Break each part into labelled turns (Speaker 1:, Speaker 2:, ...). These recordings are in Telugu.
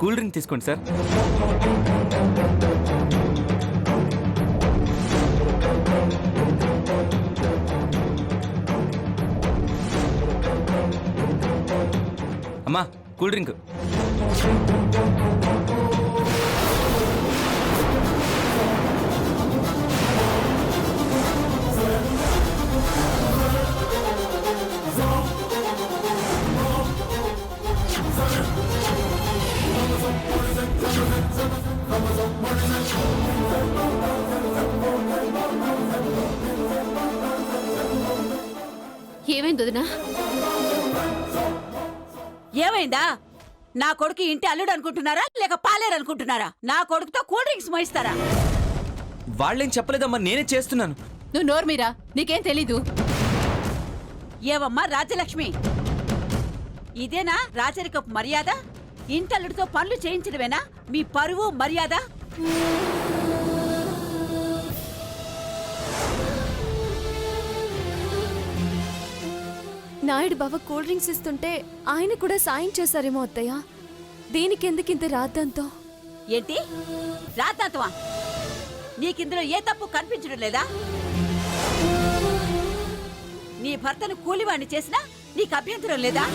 Speaker 1: కూల్ డ్రింక్ తీసుకోండి సార్. అమ్మా కూల్ డ్రింక్.
Speaker 2: ఏమైంది వదినా?
Speaker 3: ఏమైందా? నా కొడుకు ఇంటి అల్లుడు అనుకుంటున్నారా లేక పాలేరు అనుకుంటున్నారా? నా కొడుకుతో కూల్ డ్రింక్స్ మోయిస్తారా?
Speaker 1: వాళ్ళేం చెప్పలేదమ్మా, నేనే చేస్తున్నాను.
Speaker 2: నువ్వు నోర్మీరా, నీకేం తెలీదు.
Speaker 3: ఏవమ్మా రాజలక్ష్మి, ఇదేనా రాజరికపు మర్యాద? ఇంటల్లుడితో పనులు చేయించడమేనా మీ పరువు మర్యాద?
Speaker 4: నాయుడు బావ కూల్ డ్రింక్స్ ఇస్తుంటే ఆయన కూడా సాయం చేశారేమో అత్తయ్య. దీనికెందుకింత రాద్దంతో?
Speaker 3: ఏంటి రాతాంతమా? నీకిందులో ఏ తప్పు కనిపించడం లేదా? నీ భర్తను కూలివాణ్ణి చేసినా నీకు అభ్యంతరం లేదా?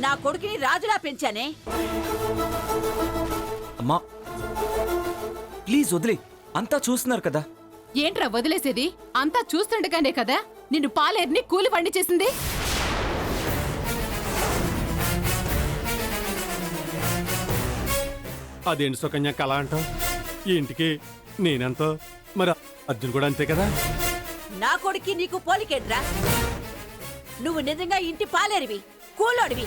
Speaker 3: నా కొడుకుని రాజులా పెంచానే.
Speaker 1: అమ్మా ప్లీజ్ వదిలే, అంతా చూస్తున్నారు కదా.
Speaker 2: ఏంట్రా వదిలేసేది? అంతా చూస్తుండగానే కదా నిన్ను పాలేరుని కూలి వండి చేసింది.
Speaker 5: అదేంటి సుకన్య కళ అంటావు? ఈ ఇంటికి నేనెంతో, మరి అర్జున్ కూడా అంతే కదా.
Speaker 3: నా కొడుక్కి నీకు పోలికేంట్రా? నువ్వు నిజంగా ఇంటి పాలేరివి, కూలోడివి.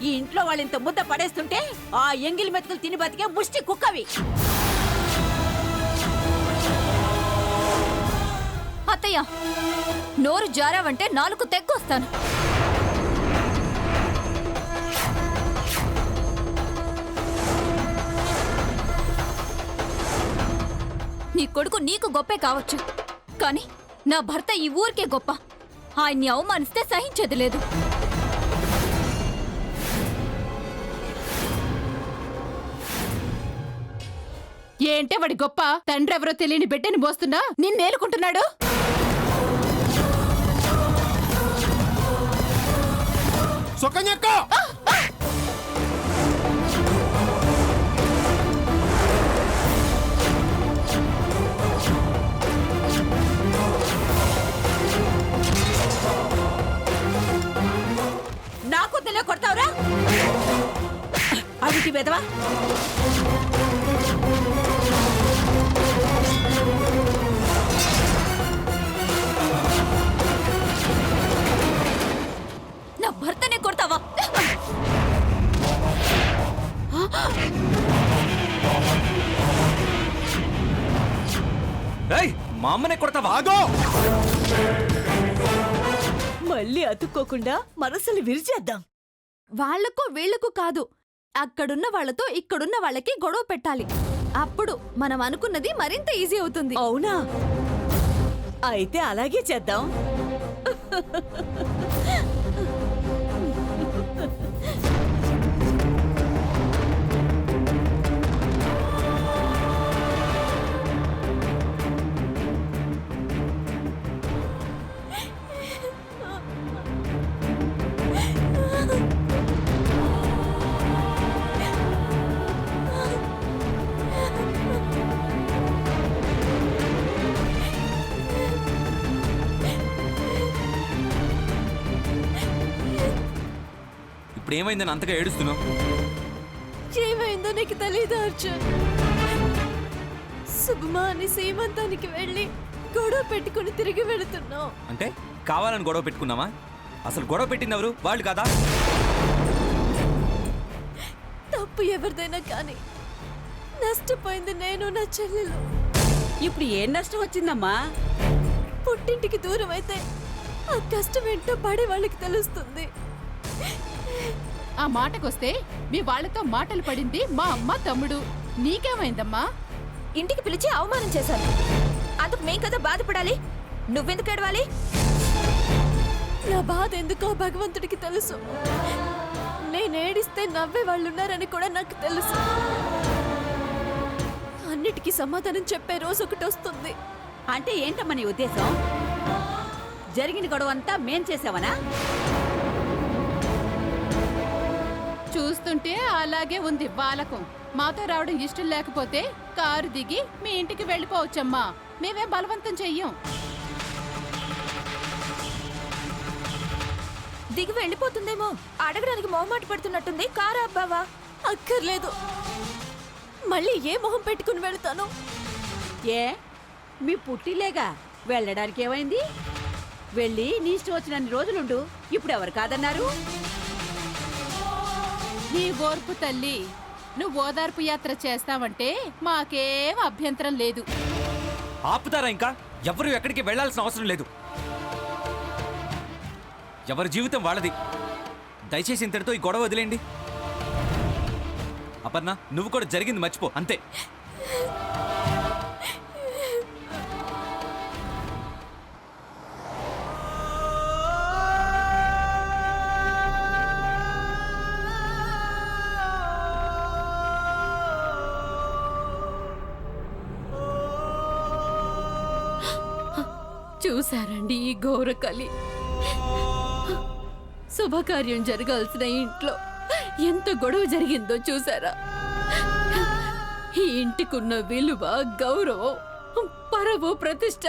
Speaker 3: ఈ ఇంట్లో వాళ్ళింత ముద్ద పడేస్తుంటే ఆ ఎంగిలి మెతుకులు తిని బతికే ముష్టి కుక్కవి.
Speaker 4: అత్తయ్య నోరు జారావంటే నాలుగు తెగ్గొస్తాను. నీ కొడుకు నీకు గొప్పే కావచ్చు, కానీ నా భర్త ఈ ఊరికే గొప్ప. ఆయన్ని అవమానిస్తే సహించేది లేదు.
Speaker 2: ఏంటే వాడి గొప్ప? తండ్రి ఎవరో తెలియని బిడ్డని మోస్తున్నా నిన్నేలుకుంటున్నాడు.
Speaker 5: సుకన్యక్క
Speaker 3: నాకు తెలియ కొడతావురా? అవిటి బెదవా.
Speaker 4: నా భర్తనే కొడతావా?
Speaker 1: ఏయ్, మా అమ్మనే కొడతావా?
Speaker 5: ఆగో!
Speaker 3: మళ్ళీ అతుక్కోకుండా మనసులు విరిచేద్దాం.
Speaker 4: వాళ్లకు వీళ్లకు కాదు, అక్కడున్న వాళ్లతో ఇక్కడున్న వాళ్ళకి గొడవ పెట్టాలి. అప్పుడు మనం అనుకున్నది మరింత ఈజీ అవుతుంది.
Speaker 3: అవునా? అయితే అలాగే చేద్దాం.
Speaker 1: ఇప్పుడు ఏమైందని అంతగా ఏడుస్తున్నావు?
Speaker 4: ఏమైందో నీకు తెలీదు అర్జున్. శుభమా అని సీమంతానికి వెళ్ళి గొడవ పెట్టుకుని తిరిగి వెళుతున్నావు.
Speaker 1: అంటే కావాలని గొడవ పెట్టుకున్నామా? అసలు గొడవ పెట్టింది ఎవరు? వాళ్ళు కాదా?
Speaker 4: తప్పు ఎవరిదైనా కానీ నష్టపోయింది నేను, నా చెల్లెలు.
Speaker 3: ఇప్పుడు ఏం నష్టం వచ్చిందమ్మా?
Speaker 4: పుట్టింటికి దూరం అయితే ఆ కష్టం ఏంటో పడే వాళ్ళకి తెలుస్తుంది.
Speaker 2: ఆ మాటకొస్తే మీ వాళ్లతో మాటలు పడింది మా అమ్మ తమ్ముడు. నీకేమైందమ్మా?
Speaker 4: ఇంటికి పిలిచి అవమానం చేశాను.
Speaker 6: అందుకు మేం కదా బాధపడాలి, నువ్వెందుకు ఏడవాలి?
Speaker 4: నా బాధ ఎందుకో భగవంతుడికి తెలుసు. నేను ఏడిస్తే నవ్వే వాళ్ళున్నారని కూడా నాకు తెలుసు. అన్నిటికీ సమాధానం చెప్పే రోజు ఒకటి వస్తుంది.
Speaker 3: అంటే ఏంటమ్మా నీ ఉద్దేశం? జరిగిన గొడవ అంతా మేం చేసావనా?
Speaker 2: చూస్తుంటే అలాగే ఉంది బాలకం. మాతో రావడం ఇష్టం లేకపోతే కారు దిగి మీ ఇంటికి వెళ్ళిపోవచ్చమ్మా. మేమేం బలవంతం చెయ్యం.
Speaker 6: దిగి వెళ్ళిపోతుందేమో, అడగడానికి మొహమాట పడుతున్నట్టుంది. కారా అబ్బావా?
Speaker 4: అక్కర్లేదు. మళ్ళీ ఏ మొహం పెట్టుకుని వెళ్తాను?
Speaker 3: ఏ మీ పుట్టిలేగా వెళ్ళడానికి ఏమైంది? వెళ్ళి నీ ఇష్టం వచ్చినన్ని రోజులుండు. ఇప్పుడు ఎవరు కాదన్నారు?
Speaker 2: నీ ఓర్పు తల్లి, నువ్వు ఓదార్పు యాత్ర చేస్తావంటే మాకేం అభ్యంతరం లేదు.
Speaker 1: ఆపుతారా ఇంకా? ఎవరు ఎక్కడికి వెళ్ళాల్సిన అవసరం లేదు. ఎవరి జీవితం వాళ్ళది. దయచేసి ఇంతటితో ఈ గొడవ వదిలేండి. అపర్ణ, నువ్వు కూడా జరిగింది మర్చిపో, అంతే.
Speaker 2: చూసారండి ఈ ఘోరకలి. శుభకార్యం జరగాల్సిన ఇంట్లో ఎంత గొడవ జరిగిందో చూసారా? ఈ ఇంటికున్న విలువ, గౌరవం, పరవు, ప్రతిష్ట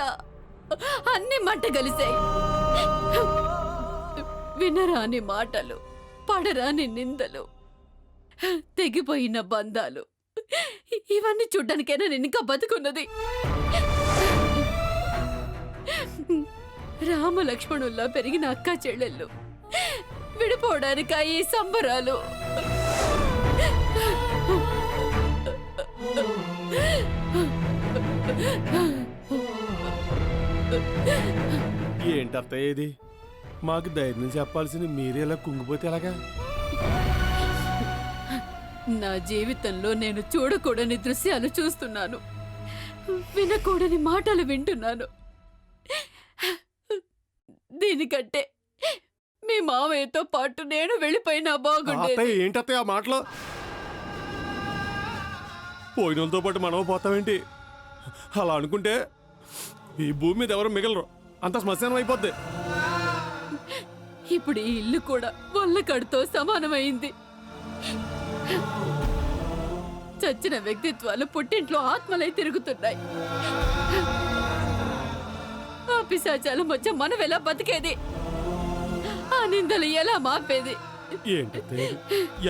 Speaker 2: అన్ని మంట కలిసాయి. వినరాని మాటలు, పడరాని నిందలు, తెగిపోయిన బంధాలు, ఇవన్నీ చూడ్డానికైనా నేను ఇంకా బతుకున్నది. రామలక్ష్మణుల్లా పెరిగిన అక్క చెల్లెళ్ళు విడిపోవడానిక ఈ సంబరాలు?
Speaker 5: ఏంటత్తయ్య ఇది? మాకు ధైర్యం చెప్పాల్సిన మీరే ఇలా కుంగిపోతే ఎలాగా?
Speaker 2: నా జీవితంలో నేను చూడకూడని దృశ్యాలు చూస్తున్నాను, వినకూడని మాటలు వింటున్నాను. దీనికంటే మీ మావయ్యతో పాటు నేను వెళ్ళిపోయినా బాగుండేది.
Speaker 5: అత్తయ్య ఏంటత్తయ్య ఆ మాటలు? పోయినతో పాటు మనం పోతామేంటి? అలా అనుకుంటే ఈ భూమి మీద ఎవరు మిగలరు, అంత శ్మశానం అయిపోద్ది.
Speaker 2: ఇప్పుడు ఈ ఇల్లు కూడా వల్లకడుతో సమానమైంది. చచ్చిన వ్యక్తిత్వాలు పుట్టింట్లో ఆత్మలై తిరుగుతున్నాయి. ఆ పిశాచాల మధ్య మనం ఎలా బతికేది? ఆ నిందలు ఎలా మాపేది?
Speaker 5: ఏంటత్తయ్య,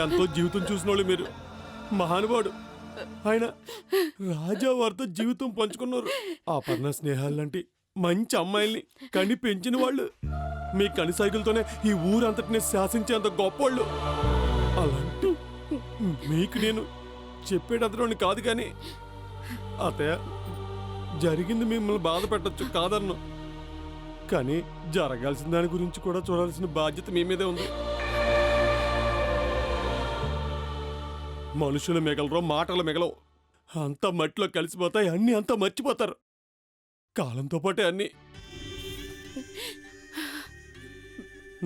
Speaker 5: ఎంతో జీవితం చూసిన వాళ్ళు మీరు. మహానుభావుడు ఆయన రాజా వారితో జీవితం పంచుకున్నారు. అపర్ణ స్నేహాలంటే మంచి అమ్మాయిల్ని కని పెంచిన వాళ్ళు. మీ కని సైకిల్తోనే ఈ ఊరంతటిని శాసించేంత గొప్పోళ్ళు. అలాంటి మీకు నేను చెప్పేటంతలోని కాదు, కానీ అతయ్య జరిగింది మిమ్మల్ని బాధ పెట్టచ్చు కాదన్ను, కానీ జరగాల్సిన దాని గురించి కూడా చూడాల్సిన బాధ్యత మీ మీదే ఉంది. మనుషులు మిగలరో, మాటలు మిగలవు. అంతా మట్టిలో కలిసిపోతాయి, అన్నీ అంతా మర్చిపోతారు కాలంతో పాటే అన్నీ.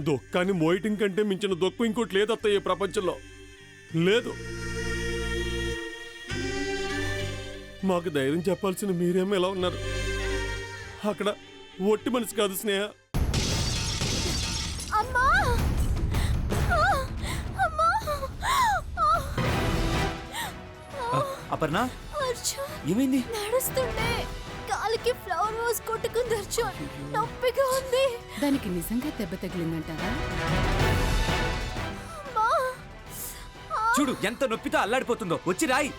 Speaker 5: దుఃఖాన్ని మోయటం కంటే మించిన దుఃఖం ఇంకోటి లేదత్తయ్య ఈ ప్రపంచంలో, లేదు. మాకు ధైర్యం చెప్పాల్సిన మీరేమో ఎలా ఉన్నారు? అక్కడ ఒట్టి మనసు కాదు స్నేహ.
Speaker 4: అమ్మా! అమ్మా!
Speaker 1: అపర్ణ,
Speaker 4: అర్జున్,
Speaker 1: ఏమైంది?
Speaker 4: నడుస్తుంటే కాలికి ఫ్లవర్ వాజ్ కొట్టుకుంది అర్జున్. నొప్పిగా ఉంది.
Speaker 2: దానికి నిజంగా దెబ్బ తగిలిందంటారా?
Speaker 4: అమ్మా!
Speaker 1: చూడు ఎంత నొప్పితో అల్లాడిపోతుందో. వచ్చి రాయి.